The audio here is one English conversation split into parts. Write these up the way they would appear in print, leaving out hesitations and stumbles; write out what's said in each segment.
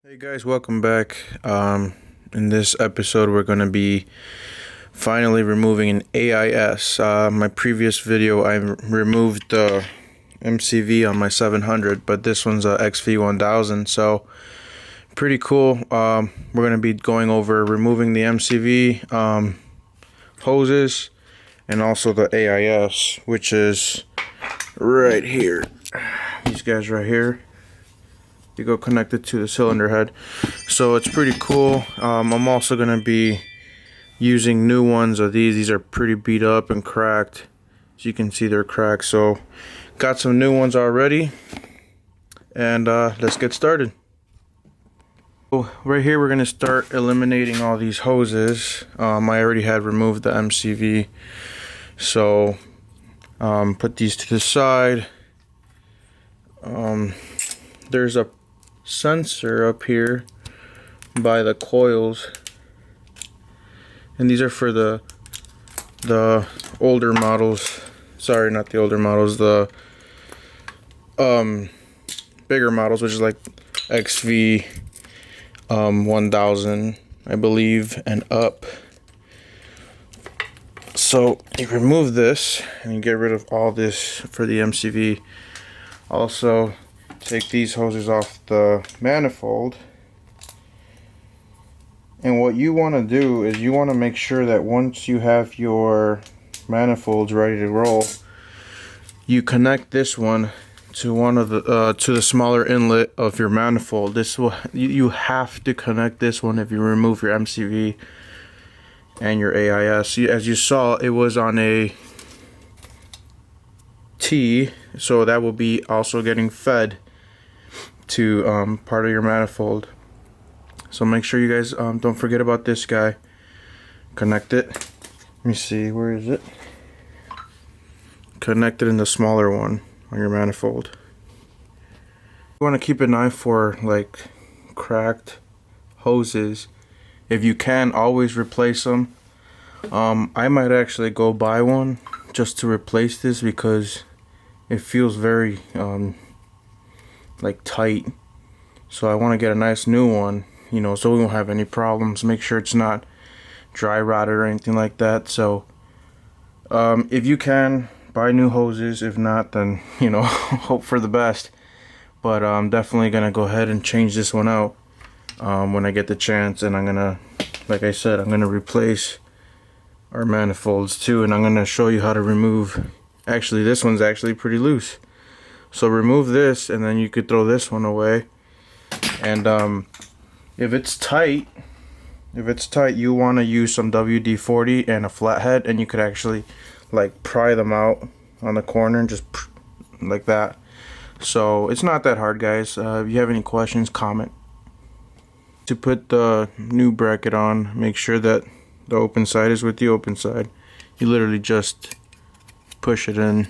Hey guys, welcome back. In this episode, we're going to be finally removing an AIS. My previous video, I removed the MCV on my 700, but this one's a XV1000, so pretty cool. We're going to be going over removing the MCV hoses and also the AIS, which is right here. These guys right here. You go connected to the cylinder head, so it's pretty cool. I'm also gonna be using new ones of these are pretty beat up and cracked, as you can see they're cracked, so got some new ones already, and let's get started. So right here we're gonna start eliminating all these hoses. I already had removed the MCV, so put these to the side. There's a sensor up here by the coils, and these are for the older models. Sorry, not the older models, the bigger models, which is like XV1000 I believe and up. So you remove this and you get rid of all this for the MCV. Also take these hoses off the manifold, and what you want to do is you want to make sure that once you have your manifolds ready to roll, you connect this one to one of the to the smaller inlet of your manifold. This will you have to connect this one if you remove your MCV and your AIS. As you saw, it was on a T, so that will be also getting fed to part of your manifold. So make sure you guys don't forget about this guy. Connect it. Let me see, where is it? Connect it in the smaller one on your manifold. You want to keep an eye for like cracked hoses. If you can, always replace them. I might actually go buy one just to replace this because it feels very like tight, so I want to get a nice new one, you know, so we won't have any problems. Make sure it's not dry rotted or anything like that. So if you can, buy new hoses. If not, then you know, hope for the best. But I'm definitely gonna go ahead and change this one out when I get the chance, and I'm gonna, like I said, I'm gonna replace our manifolds too, and I'm gonna show you how to remove. Actually, this one's actually pretty loose. So remove this, and then you could throw this one away. And if it's tight, you want to use some WD-40 and a flathead, and you could actually like pry them out on the corner and just like that. So it's not that hard, guys. If you have any questions, comment. To put the new bracket on, make sure that the open side is with the open side. You literally just push it in.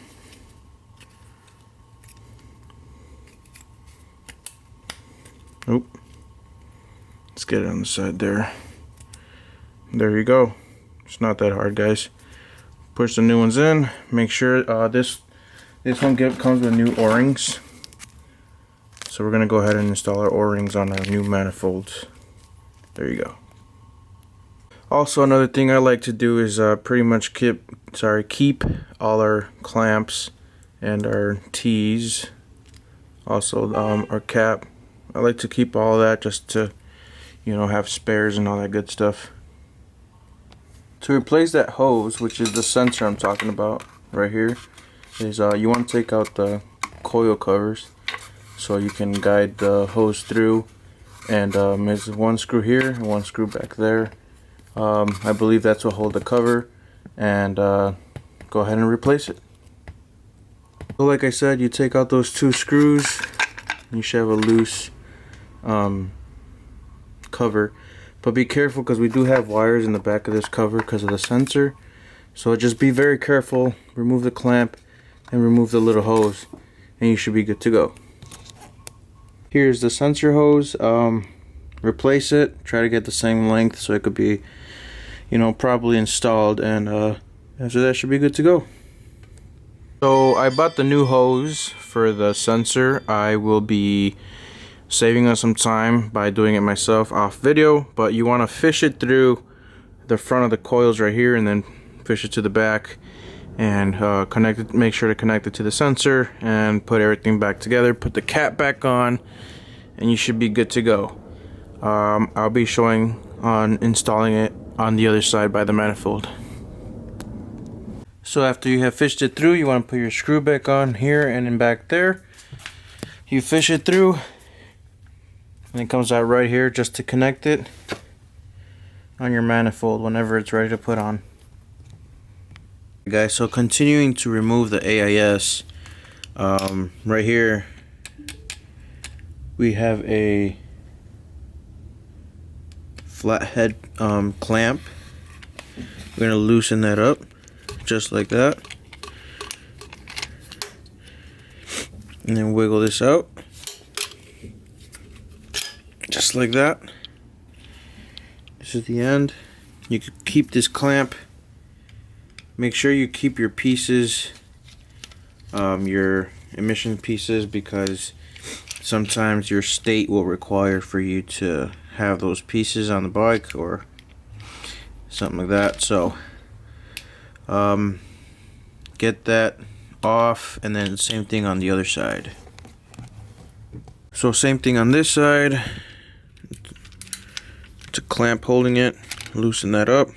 Oop. Let's get it on the side there. There you go. It's not that hard, guys. Push the new ones in. Make sure this one comes with new O-rings. So we're gonna go ahead and install our O-rings on our new manifolds. There you go. Also, another thing I like to do is pretty much keep all our clamps and our T's, also our cap. I like to keep all that just to, you know, have spares and all that good stuff. To replace that hose, which is the sensor I'm talking about right here, is you want to take out the coil covers so you can guide the hose through. And there's one screw here and one screw back there. I believe that's what hold the cover, and go ahead and replace it. So like I said, you take out those two screws, you should have a loose cover, but be careful because we do have wires in the back of this cover because of the sensor. So just be very careful. Remove the clamp and remove the little hose, and you should be good to go. Here's the sensor hose. Replace it. Try to get the same length so it could be, you know, properly installed, and after that should be good to go. So I bought the new hose for the sensor. I will be saving us some time by doing it myself off video. But you want to fish it through the front of the coils right here, and then fish it to the back, and connect it, make sure to connect it to the sensor, and put everything back together. Put the cap back on, and you should be good to go. I'll be showing on installing it on the other side by the manifold. So after you have fished it through, you want to put your screw back on here and then back there. You fish it through, and it comes out right here just to connect it on your manifold whenever it's ready to put on. Okay, guys, so continuing to remove the AIS, right here we have a flathead clamp. We're going to loosen that up just like that, and then wiggle this out just like that. This is the end. You can keep this clamp. Make sure you keep your pieces, your emission pieces, because sometimes your state will require for you to have those pieces on the bike or something like that. So get that off, and then same thing on the other side. So same thing on this side. It's a clamp holding it. Loosen that up.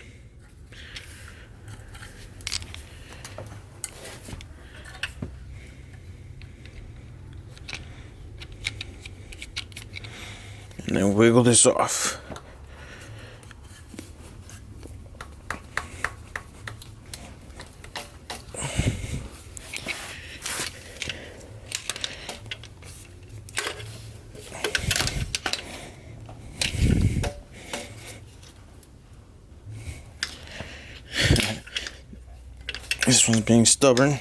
And then wiggle this off. This one's being stubborn.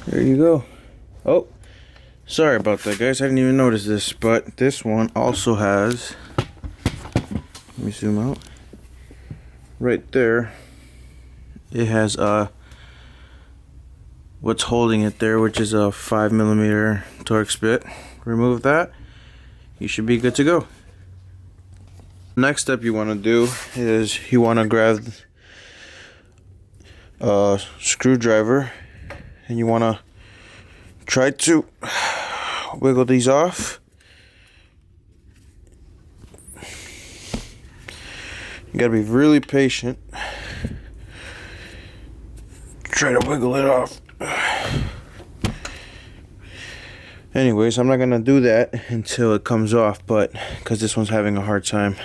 There you go. Oh, sorry about that, guys. I didn't even notice this, but this one also has, let me zoom out, right there it has what's holding it there, which is a 5mm Torx bit. Remove that, you should be good to go. Next step you want to do is you want to grab a screwdriver, and you want to try to wiggle these off. You gotta be really patient. Try to wiggle it off. Anyways, I'm not gonna do that until it comes off, but because this one's having a hard time.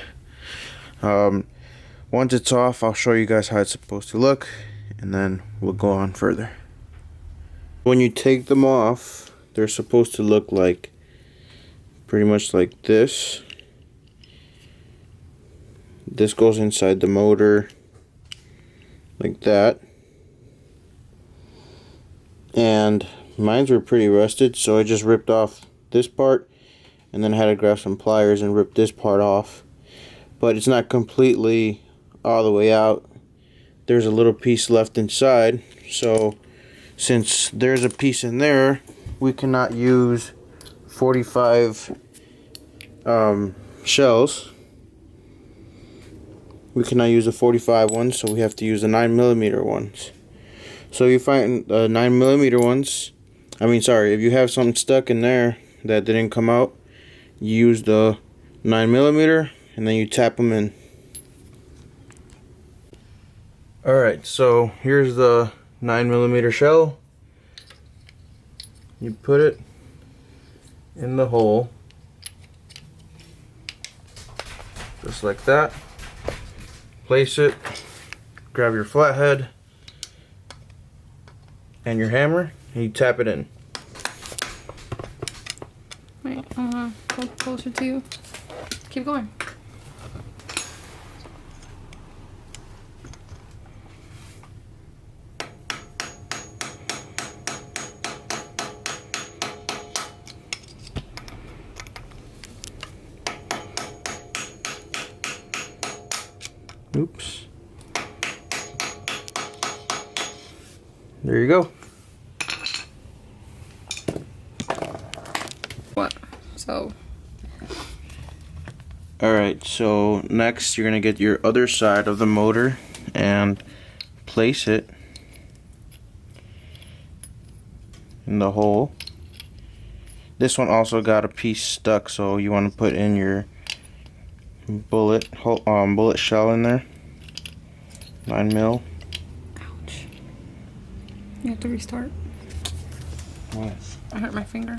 Once it's off, I'll show you guys how it's supposed to look, and then we'll go on further. When you take them off, they're supposed to look like pretty much like this. This goes inside the motor like that. And mine were pretty rusted, so I just ripped off this part and then had to grab some pliers and rip this part off. But it's not completely all the way out. There's a little piece left inside, so since there's a piece in there, we cannot use 45 shells. We cannot use the 45 ones, so we have to use the 9mm ones. So you find 9mm ones, if you have something stuck in there that didn't come out, you use the 9mm and then you tap them in. Alright, so here's the 9mm shell. You put it in the hole, just like that. Place it, grab your flathead and your hammer, and you tap it in. Wait, go closer to you. Keep going. Oops. There you go. So. Alright, so next you're going to get your other side of the motor and place it in the hole. This one also got a piece stuck, so you want to put in your bullet shell in there. 9mm. Ouch. You have to restart. What? I hurt my finger.